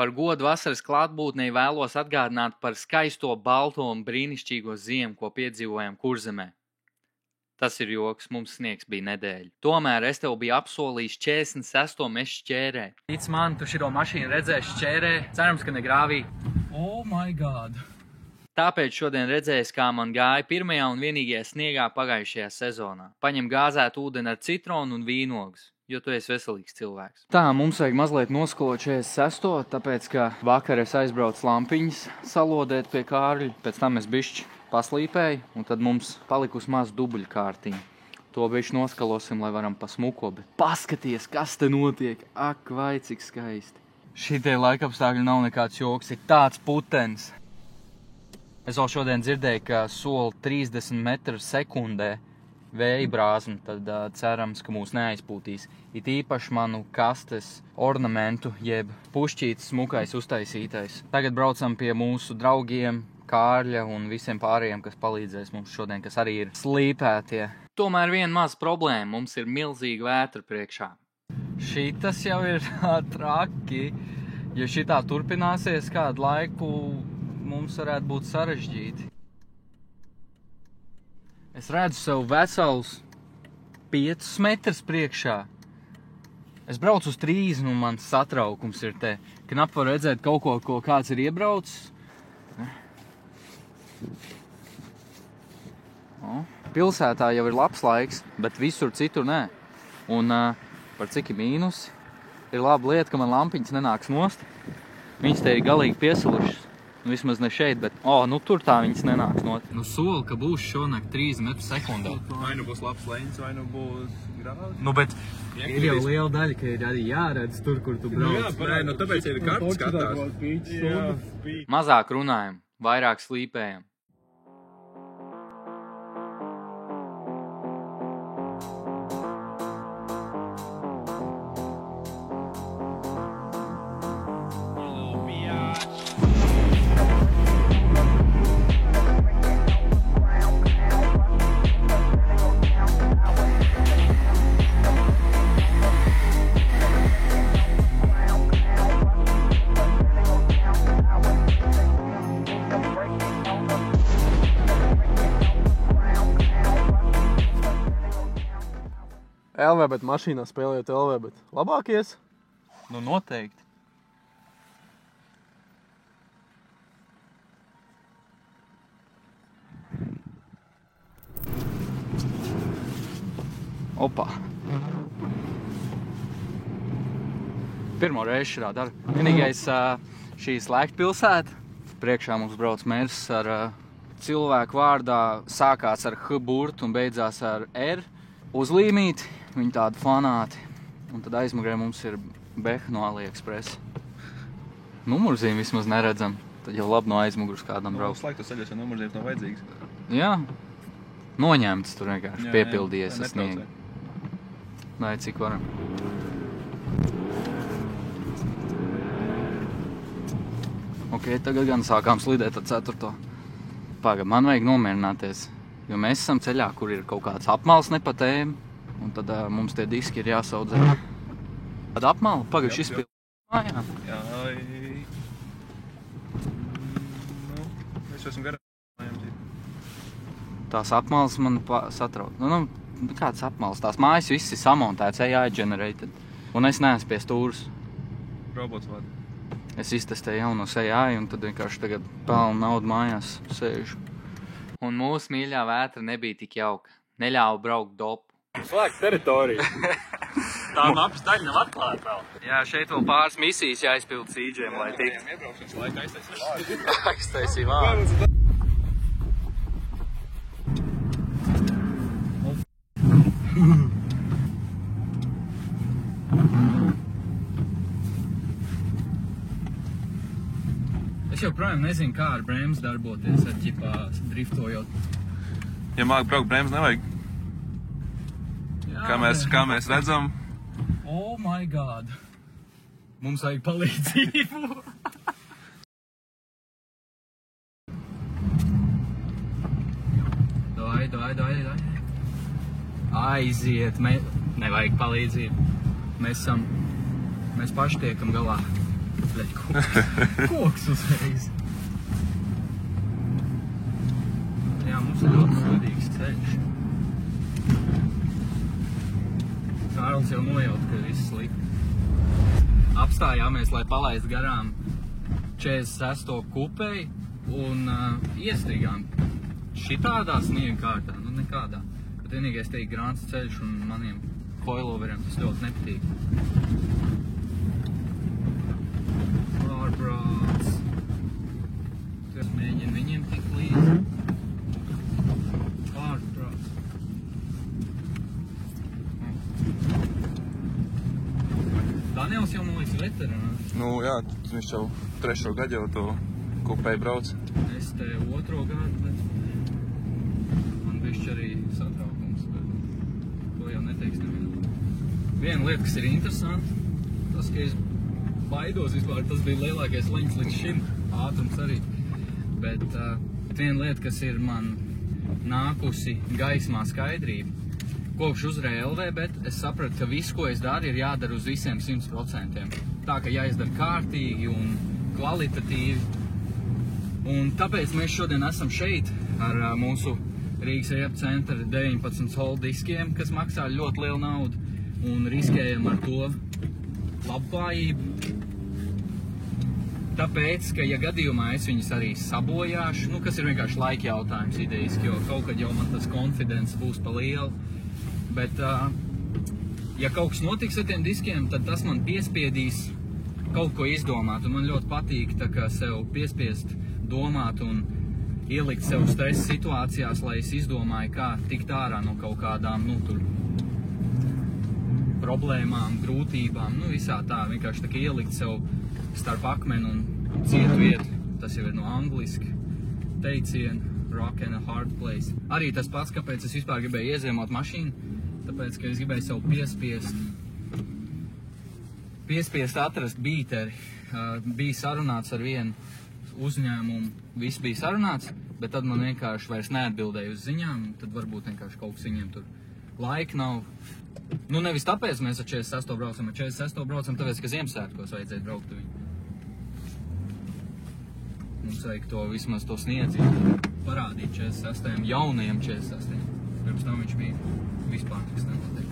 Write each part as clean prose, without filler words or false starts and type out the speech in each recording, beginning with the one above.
Par godu vasaras klātbūtnei vēlos atgādināt par skaisto, balto un brīnišķīgo ziemu, ko piedzīvojam Kurzemē. Tas ir joks, mums sniegs bija nedēļa. Tomēr es tev biju apsolījis 46. mežu šķērē. Tic man, tu šito mašīnu redzēsi šķērē, cerams, ka ne grāvī. Oh my god! Tāpēc šodien redzēs, kā man gāja pirmajā un vienīgajā sniegā pagājušajā sezonā. Paņem gāzētu ūdeni ar citronu un vīnogas, jo tu esi veselīgs cilvēks. Tā, mums vajag mazliet noskolot 46. Tāpēc, ka vakar es aizbraucu lampiņas salodēt pie Kārļa, pēc tam es bišķi paslīpēju, un tad mums palikusi maz dubļkārtiņa. To bišķi noskalosim, lai varam pasmuko, bet paskaties, kas te notiek. Ak, vai cik skaisti. Šitie laikapstākļi nav nekāds joks, ir tāds putens. Es vēl šodien dzirdēju, ka soli 30 metru sekundē vēja brāzma, tad cerams, ka mūs neaizpūtīs. It īpaši manu kastes ornamentu, jeb pušķītes smukais uztaisītais. Tagad braucam pie mūsu draugiem, Kārļa un visiem pārējiem, kas palīdzēs mums šodien, kas arī ir slīpētie. Tomēr viena maza problēma, mums ir milzīga vētra priekšā. Šitas jau ir traki. Ja šitā turpināsies kādu laiku, mums varētu būt sarežģīti. Es redzu sev vesels 5 metrus priekšā. Es braucu uz 3, un mans satraukums ir te. Knap var redzēt kaut ko kāds ir iebraucis. Pilsētā jau ir labs laiks, bet visur citur nē. Un par cik ir mīnus, ir laba lieta, ka man lampiņas nenāks nost. Viņas te ir galīgi piesalušas. Vismaz ne šeit, bet tur tā viņas nenāks nost. Soli, ka būs šonakt 3 metru sekundā. Vai nu būs labs leņķis, vai nu būs grāvi. Bet ir jau liela daļa, ka ir arī jāredz tur, kur tu brauc. Tāpēc ir kartes skatās. Mazāk runājam, vairāk slīpējam. LV, bet mašīnā spēlējot LV, bet labākies? Noteikti. Opā. Pirmo reizi šitā dara. Vienīgais šī slēgta pilsēta. Priekšā mums brauc mērs ar cilvēku vārdā. Sākās ar H burtu un beidzās ar R. Uzlīmīti. Viņi tādi fanāti. Un tad aizmugurē mums ir Beha no AliExpress. Numurzīm vismaz neredzam. Tad jau labi no aizmugurs kādam brauc. Slēgtu ceļos, ja numurzīmes nav vajadzīgas. Jā. Noņemts tur vienkārši. Piepildījies ar sniegu. Lai cik varam. Ok, tagad gan sākām slidēt ar 4. Pagad, man vajag nomierināties. Jo mēs esam ceļā, kur ir kaut kāds apmals nepatējumi. Un tad mums tie diski ir jāsaudzē. Tad apmali? Pagad, šis pilsēta. Jā. Es esmu garām. Tās apmales man satrauc. Kāds apmales? Tās mājas viss ir samontēts, AI generated. Un es neesmu pie stūras. Robots vada. Es iztestēju jaunos AI un tad vienkārši tagad pelnu naudu mājās sēžu. Un mūsu mīļā vētra nebija tik jauka. Neļāva braukt dopu. Slēgt teritoriju. Tā mapas daļa nav atklāta vēl. Jā, šeit vēl pāris misijas jāizpild CJ-em, lai tiktu. Iebraukšanas laika aiztaisīja vārdu. Aiztaisīja vārdu. Es joprojām nezinu, kā ar bremzi darboties, ar ķipā driftojot. Ja māk braukt bremzi, nevajag. Kā mēs redzam. Oh my god. Mums vajag palīdzību. Dai. Aiziet, nevajag palīdzību. Mēs paši tiekam galā. Koks uzreiz. Jā, mums ir ļoti sudīgs ceļš. Kārlis jau nojaut, ka viss slikti. Apstājāmies, lai palaist garām 46. kupei un iestrigām šitādā sniega kārtā, nu nekādā. Bet vienīgais te ir grāns ceļš un maniem coiloveriem tas ļoti nepatīk. Ārprāts. Es mēģinu viņiem tik līdzi. Ārprāts. Daniels jau man liekas veterāns. Nu jā, viņš jau 3. gadu jau to kupēju brauc. Es te 2. gadu, bet man bišķi arī satraukums, bet to jau neteiks nevienam. Viena lieta, kas ir interesanti, tas, ka es baidos vispār, tas bija lielākais leņķis līdz šim, ātrums arī. Bet viena lieta, kas ir man nākusi gaismā skaidrība, kopš uzvarēja LV, bet es sapratu, ka viss, ko es daru, ir jādara uz visiem 100%. Tā, ka jāizdara kārtīgi un kvalitatīvi. Un tāpēc mēs šodien esam šeit ar mūsu Rīgas riepu centra 19 hole diskiem, kas maksā ļoti lielu naudu, un riskējam ar to labklājību. Tāpēc, ka ja gadījumā es viņus arī sabojāšu, nu, kas ir vienkārši laika jautājums idejiski, jo kaut kad jau man tas confidence būs pa lielu. Bet, ja kaut kas notiks ar tiem diskiem, tad tas man piespiedīs kaut ko izdomāt. Un man ļoti patīk tā kā sev piespiest domāt un ielikt sev stresa situācijās, lai es izdomāju, kā tikt ārā no kaut kādām, nu, tur problēmām, grūtībām, nu, visā tā. Vienkārši tā kā ielikt sev starp akmeni un cietu vietu. Tas jau ir no angliski teicienu, rock and a hard place. Arī tas pats, kāpēc es vispār gribēju ieziemot mašīnu, tāpēc, ka es gribēju sev piespiest atrast bīteri. Bija sarunāts ar vienu uzņēmumu, viss bija sarunāts, bet tad man vienkārši vairs neatbildēja uz ziņām, tad varbūt vienkārši kaut kas viņiem tur laika nav. Nu, nevis tāpēc mēs ar 46. braucam, tāpēc, ka Ziemassvētkos vajadzēja braukt viņu. Mums vajag to vismaz to sniedzību parādīt 46. jaunajam 46. Pirms tam viņš bija vispār nekas nenotiek.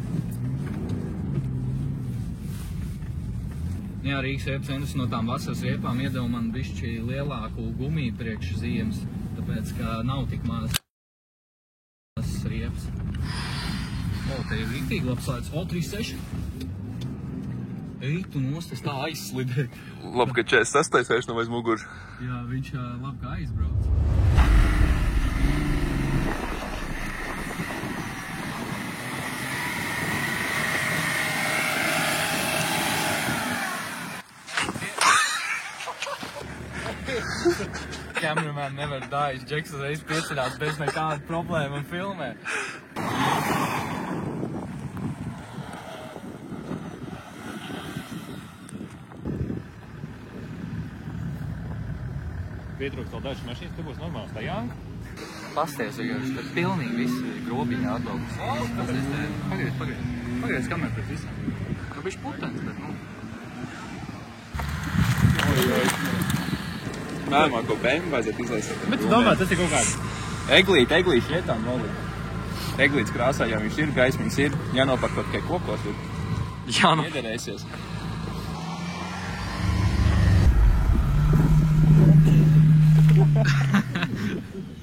Jā, Rīgas riepu centrs no tām vasaras riepām iedeva man bišķi lielāku gumiju priekš ziemas, tāpēc, ka nav tik mazas riepas. Te ir rīktīgi labs slēdz. 36. Eitu nost, es tā aizslidēju. Labi, ka 46. vairs nav aiz muguri. Jā, viņš labi kā aizbrauc. Cameraman never dies. Džeks uzreiz piecerās bez nekāda problēma un filmē. Pietrūkst vēl dažas mašīnas, te būs normāls tā Janka. Pasties vienkārši, tad pilnīgi visi grobiņā atbaldas. Pagriez kameru pret visam. Nu, bišķi putens, bet nu. Mēmā, ko bēmu vajadzētu izlaisīt. Bet tu domā, tas ir kaut kāds? Eglīti šķietām nolīt. Eglītes krāsā jau viņš ir, gaismiņas ir, jānopāk kaut tikai kokos, bet iederēsies.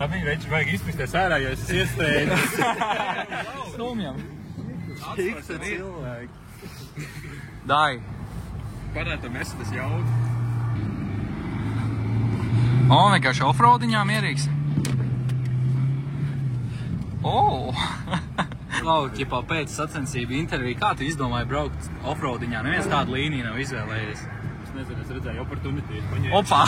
Viņi veči vajag izpristies ārā, jo es iestēju. Stumjam. Tiks ar cilvēki. Dai. Parāda Mercedes jaudu. Vienkārši offroadiņā mierīgs. Lauk, ja pēc sacensību interviju, kā tu izdomāji braukt offroadiņā? Neviens tādu līniju nav izvēlējies. Es nezinu, es redzēju opportunities paņēmu. Opā!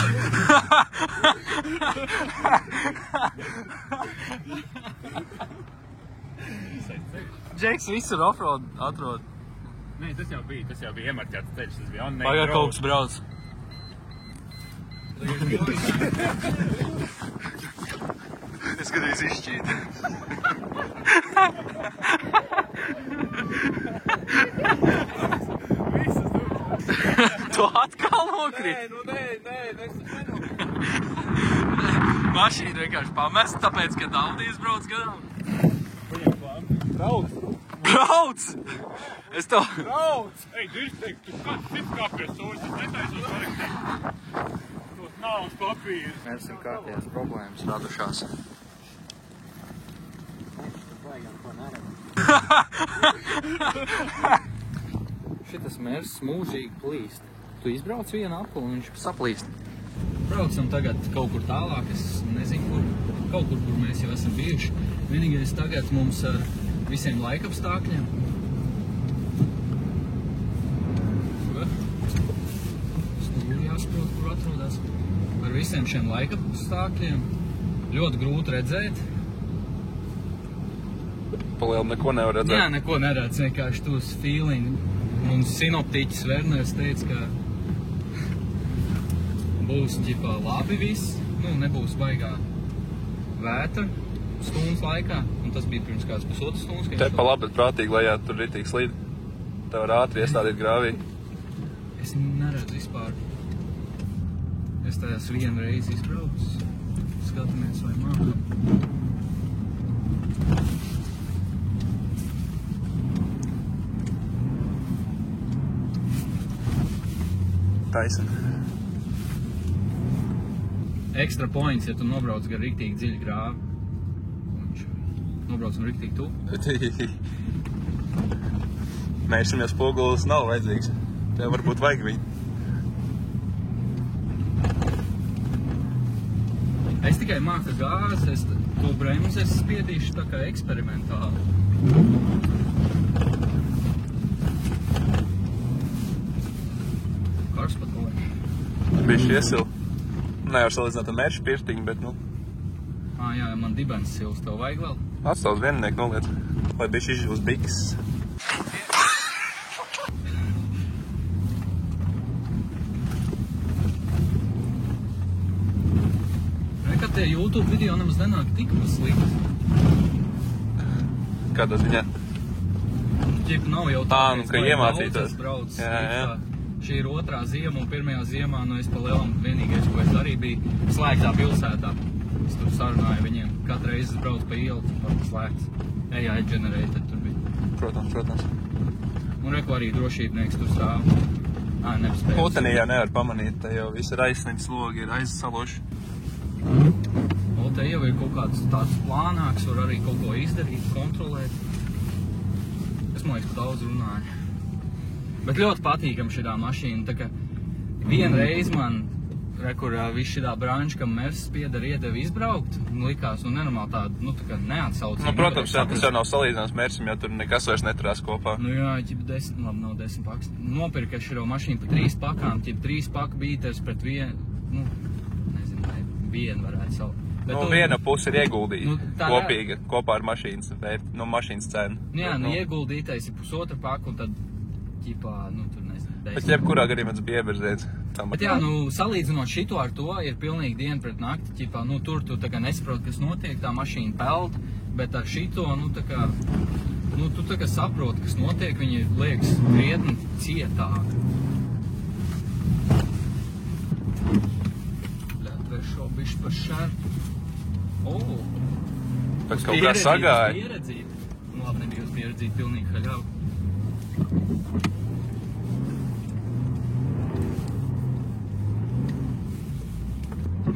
Džeks visur offroad atrod. Nē, tas jau bija iemarķēts ceļš, tas bija on-name Pagā kaut kas brauc. Es gadījis izšķīt. Tu atkal nokrīt? Mašīna vienkārši pamest, tāpēc, ka Audi izbrauc gadām. Brauc! Es to... Ej, dirstēk, tu kāds cits kāpies soļus, es netaisos vajag tos naudas papīrus. Mēs esam kārtējās problēmas radušās. Šitas mērs mūžīgi plīst. Tu izbrauc vienu apli un viņš saplīst. Braucam tagad kaut kur tālāk, es nezinu, kur. Kaut kur, kur mēs jau esam bijuši. Vienīgais tagad mums ar visiem laikapstākļiem. Stūri jāsaprot, kur atrodas. Ar visiem šiem laikapstākļiem ļoti grūti redzēt. Palielu neko nevar redzēt. Jā, neko neredz, vienkārši tos feeling. Un sinoptiķis Werners teica, ka būs ģipā labi viss, nu nebūs baigā vētra stundas laikā, un tas bija pirms kāds pusotras stundas. Te pa labi, bet prātīgi, lai jā, tur ritīgi slīd. Te var ātri iestādīt grāvī. Es neredzu vispār. Es tajās vienu reizi izbraucu. Skatāmies, vai mākam. Taisa. Ekstra points, ja tu nobrauc gar riktīgi dziļu grāvi. Nobraucam riktīgi tu. Mērsim jau spogulis nav vajadzīgs. Tev varbūt vajag viņu. Es tikai māku gāzi, es to bremzi es spiedīšu tā kā eksperimentāli. Kars pat kolēši. Bišķi iesil. Nevar salīdzināt ar mēršu pirtiņu, bet nu... Jā, man dibens sils, tev vajag vēl? Atstāvs viennieku noliet, lai bišķi izžūs biks. Kad tie YouTube video nemaz nenāk tik slikti. Kādā ziņā? Ģip nav jau tā, ka iemācītos. Brauc, Jā. Šī ir otrā ziema, un pirmajā ziemā, nu es pa lielam vienīgais, ko es darīju, bija slēgtā pilsētā. Es tur sarunāju viņiem, katru reizi es braucu pa ielu, tur slēgts. AI generated tur bija. Protams. Un reku arī drošībnieks tur stāv. Nepaspējas. Putenī jau nevar pamanīt, te jau visi ir aizsniņas logi, ir aizsaloši. Te jau ir kaut kāds tāds plānāks, var arī kaut ko izdarīt, kontrolēt. Es man liekas, ka daudz runāju. Bet ļoti patīkam šitā mašīna, tā ka vienreiz man, kur viss šitā branža, kam mērs spieda iedeva izbraukt, likās, nenormāli tāda, tā kā neatsaucīga. Protams, tas jau nav salīdzināms mērsim, ja tur nekas vairs neturās kopā. Jā, ķip 10, labi, nav 10 paks. Nopirka šo mašīnu pa 3 pakām, ķip 3 paku bīters pret vienu, nezinu, vienu varētu saukt. Viena puse ir ieguldīta kopīga, kopā ar mašīnas cenu. Jā, ieguldītais ir pusotra paka, un tad, ķipā, tur nezinu, 10. Bet jebkurā gadījumā tas bija ievirziens. Bet jā, salīdzinot šito ar to, ir pilnīgi diena pret nakti, ķipā, tur tu tā kā nesaproti, kas notiek, tā mašīna peld, bet ar šito, tā kā, tu tā kā saproti, kas notiek, viņi liekas krietni cietāk. Šo bišķi par šertu. Pēc kaut kā sagāja. Pieredzīt. Labi, nebija uz pieredzīt pilnīgi haļavu.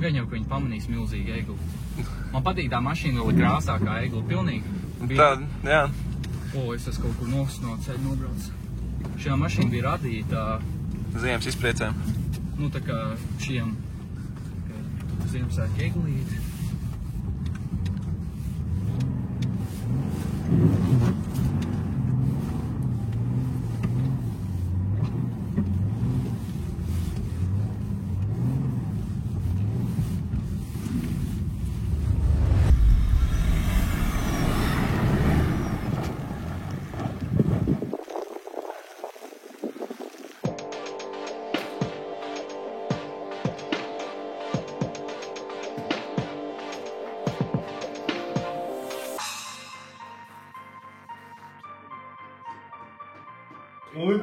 Gan jau, ka viņi pamanīs milzīgu eglu. Man patīk tā mašīna vēl krāsākā eglu, pilnīgi. Tā, jā. Es esmu kaut kur no ceļa nobrauc. Šajā mašīna bija radīta... Ziemas izpriecēm. Tā kā šiem... Ziemassvētku eglīti.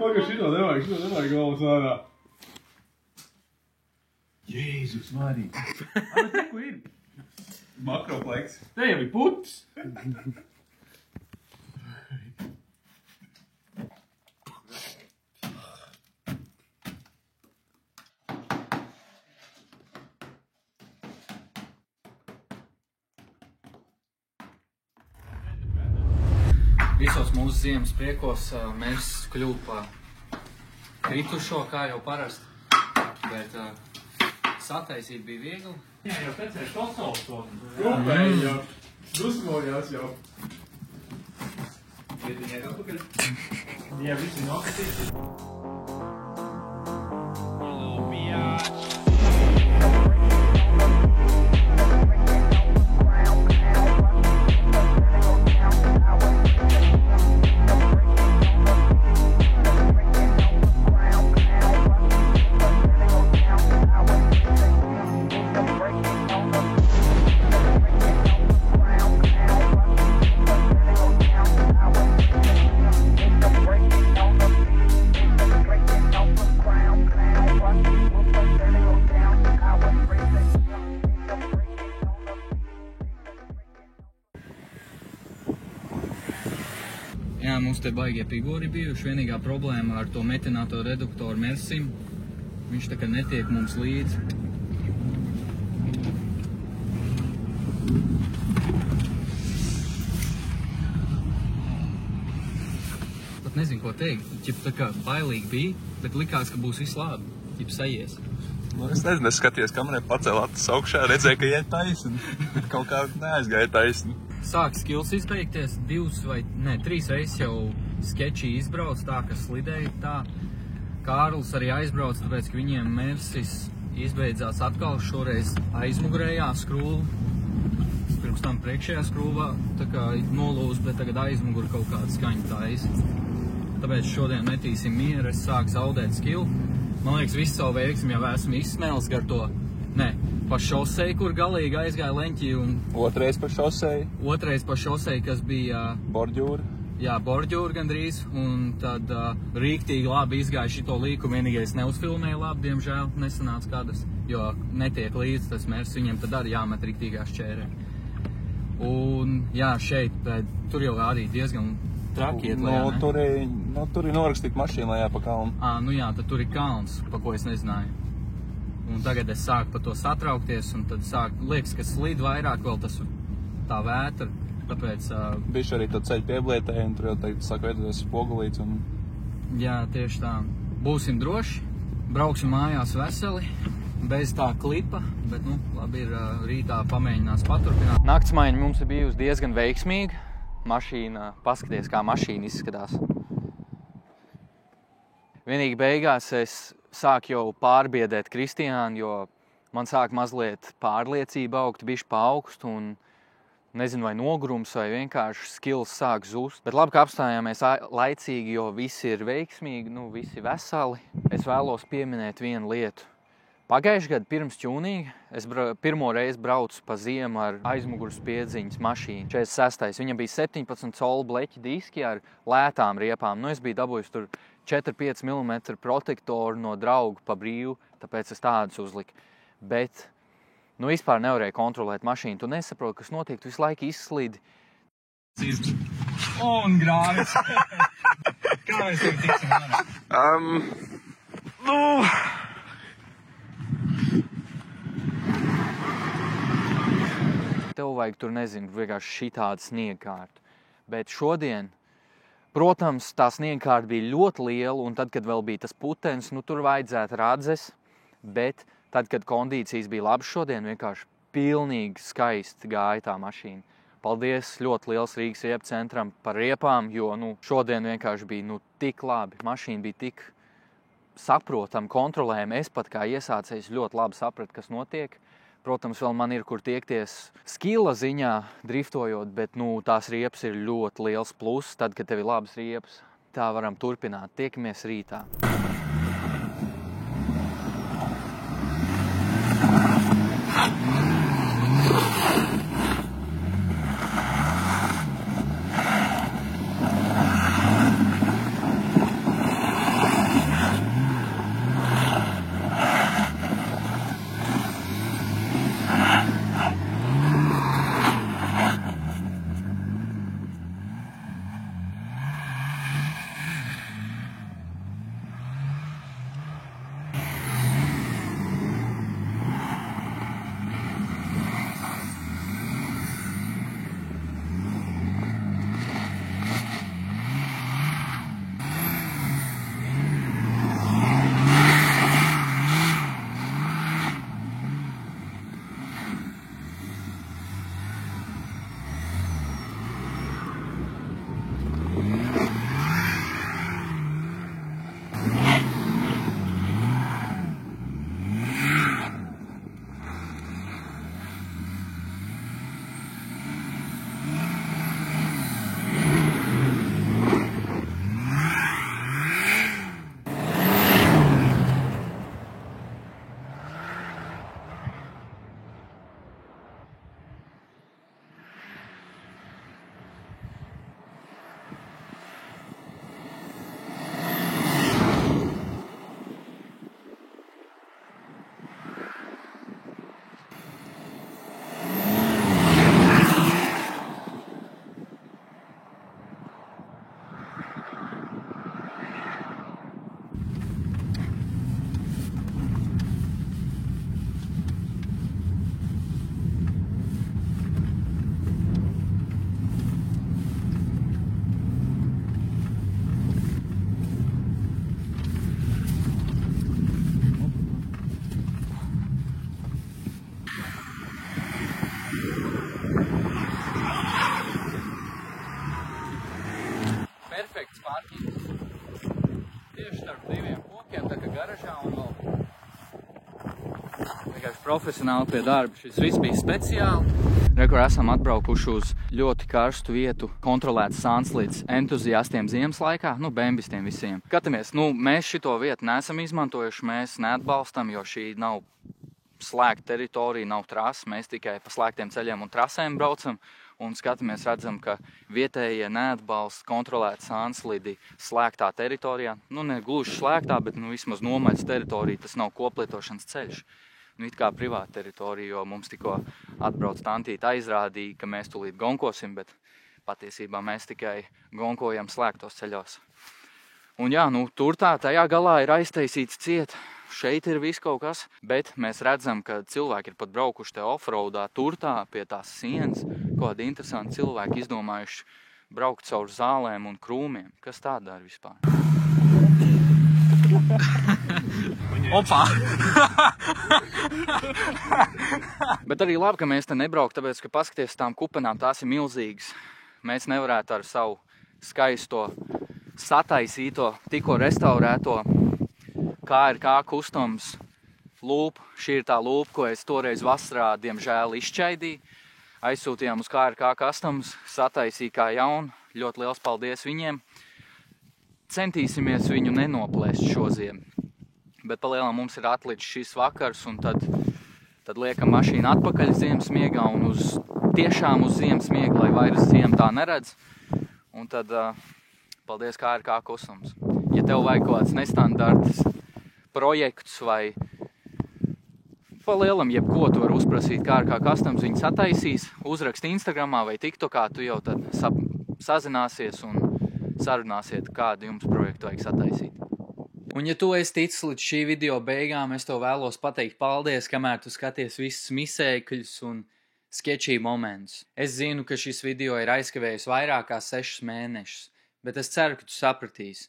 Pagaid, šito nevajag galvas ārā. Jēzus, Marija. Bet te, ko ir? Makropleks. Te jau ir puts. Visos mūsu ziemas priekos mēs kļūt pa kritušo, kā jau parasti, bet sataisīt bija viegli. Jā, jau pēcēju konsoles to. Kopēji jau. Dusmojās jau. Vietiņai atpakaļ. Jā, visi nokatīti. Jā, mums te baigie figūri bijuši. Vienīgā problēma ar to metināto reduktoru Mersim. Viņš tā kā netiek mums līdzi. Pat nezinu, ko teikt. Ķip tā kā bailīgi bija, bet likās, ka būs viss labi. Ķip sajies. Nu, es nezinu, es skatījos kamerē, pacēlu acis augšā, redzēju, ka iet taisni. Bet kaut kā neaizgāja taisni. Sāk skills izbeigties, 3 reizes jau skečī izbrauc tā, ka slidēja tā. Kārlis arī aizbrauc, tāpēc, ka viņiem Mersis izbeidzās atkal šoreiz aizmugurējā skrūva. Pirms tam priekšējā skrūvā tā kā nolūst, bet tagad aizmugur kaut kāda skaņa taisa. Tāpēc šodien metīsim mieru, es sāku zaudēt skilu. Man liekas, visu savu veiksmi jau esmu izsmēlis gar to, pa šoseju, kur galīgi aizgāja leņķī un... Otrais pa šoseju. Otrais pa šoseju, kas bija... Borģūra. Jā, borģūra gandrīz, un tad rīktīgi labi izgāja šito līku, vienīgais neuzfilmēja labi, diemžēl nesanāca kādas, jo netiek līdz tas mērs, viņiem tad arī jāmet rīktīgā šķērē. Un jā, šeit, tur jau arī diezgan traki iet lejā, ne? Tur ir norakstīt mašīnu lejā pa kalnu. Nu jā, tad tur ir kalns, pa ko es nezināju. Un tagad es sāku par to satraukties, un tad liekas, ka slīd vairāk vēl tā vētra, tāpēc... Bišķi arī to ceļu pieblietēja, un tur jau tagad sāk veidoties spogulīts, un... Jā, tieši tā. Būsim droši, brauksim mājās veseli, bez tā klipa, bet, labi ir rītā pamēģinās paturpināt. Naktsmaiņa mums ir bijusi diezgan veiksmīga. Mašīna, paskaties, kā mašīna izskatās. Vienīgi beigās es sāku jau pārbiedēt Kristiānu, jo man sāk mazliet pārliecība augt, bišķi pa augstu, un nezinu, vai nogurums, vai vienkārši skills sāk zust. Bet labi, ka apstājāmies laicīgi, jo visi ir veiksmīgi, visi veseli. Es vēlos pieminēt vienu lietu. Pagājuši gadu pirms ķūnīga es pirmo reizi braucu pa ziemu ar aizmuguras piedziņas mašīnu. 46. Viņam bija 17 colu bleķi diski ar lētām riepām. Es biju dabūjusi tur 4-5 mm protektoru no draugu pa brīvu, tāpēc es tādus uzliku. Bet, vispār nevarēju kontrolēt mašīnu. Tu nesaproti, kas notiek, tu visu laiku izslīdi. Un grāvis. Kā mēs tev tiksim ārā? Tev vajag tur, nezinu, vienkārši šitādu sniegkārtu. Bet šodien, protams, tā sniegkārta bija ļoti liela, un tad, kad vēl bija tas putenis, tur vajadzētu radzes, bet tad, kad kondīcijas bija labas šodien, vienkārši pilnīgi skaisti gāja tā mašīna. Paldies ļoti liels Rīgas riepu centram par riepām, jo šodien vienkārši bija tik labi. Mašīna bija tik saprotama, kontrolējama. Es pat kā iesācējs ļoti labi sapratu, kas notiek. Protams, vēl man ir, kur tiekties skila ziņā driftojot, bet tās riepas ir ļoti liels pluss. Tad, kad tev ir labas riepas, tā varam turpināt. Tiekamies rītā. Vienkārši profesionāli pie darba. Šis viss bija speciāli. Rekur esam atbraukuši uz ļoti karstu vietu, kontrolēts sānslīds entuziastiem ziemas laikā, bembistiem visiem. Skatāmies, mēs šito vietu neesam izmantojuši, mēs neatbalstam, jo šī nav slēgta teritorija, nav trasa, mēs tikai pa slēgtiem ceļiem un trasēm braucam. Un skatāmies, redzam, ka vietējie neatbalsta kontrolēt sānslidi slēgtā teritorijā. Ne gluži slēgtā, bet vismaz nomaļas teritorija, tas nav koplietošanas ceļš. It kā privāta teritorija, jo mums tikko atbrauc tantīte aizrādīja, ka mēs tūlīt gonkosim, bet patiesībā mēs tikai gonkojam slēgtos ceļos. Un jā, tur tajā galā ir aiztaisīts ciet. Šeit ir viss kaut kas, bet mēs redzam, ka cilvēki ir pat braukuši te offroadā, pie tās sienas. Kādi interesanti cilvēki izdomājuši braukt caur zālēm un krūmiem. Kas tā dara vispār? Opā! Bet arī labi, ka mēs te nebrauk, tāpēc, ka paskaties tām kupenām, tās ir milzīgas. Mēs nevarētu ar savu skaisto, sataisīto, tikko restaurēto KRK Customs lūpu. Šī ir tā lūpa, ko es toreiz vasarā, diemžēl, izšķaidīju. Aizsūtījām uz KRK Customs, sataisīja kā jaunu. Ļoti liels paldies viņiem. Centīsimies viņu nenoplēst šoziem. Bet palielam mums ir atlicis šis vakars, un tad liekam mašīnu atpakaļ ziemas miegā un tiešām uz ziemas miega, lai vairs ziema tā neredz. Un tad paldies KRK Customs. Ja tev vajag kaut kāds nestandarts projekts vai palielam jebko, tu var uzprasīt KRK Customs, viņi sataisīs, uzraksti Instagramā vai TikTokā, tu jau tad sazināsies un sarunāsiet, kādu jums projektu vajag sataisīt. Un ja tu esi ticis līdz šī video beigām, es tev vēlos pateikt paldies, kamēr tu skaties visus misēkļus un sketčī momentus. Es zinu, ka šis video ir aizkavējis vairāk kā 6 mēnešus, bet es ceru, ka tu sapratīsi.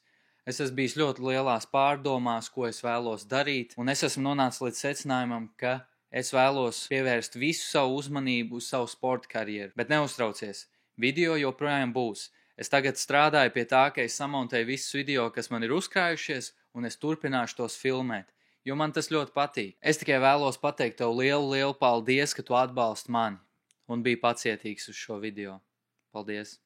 Es esmu bijis ļoti lielās pārdomās, ko es vēlos darīt, un es esmu nonācis līdz secinājumam, ka es vēlos pievērst visu savu uzmanību uz savu sporta karjeru. Bet neuztraucies, video joprojām būs. Es tagad strādāju pie tā, ka es samontēju visus video, kas man ir uzkrājušies, un es turpināšu tos filmēt, jo man tas ļoti patīk. Es tikai vēlos pateikt tev lielu paldies, ka tu atbalsti mani un biji pacietīgs uz šo video. Paldies!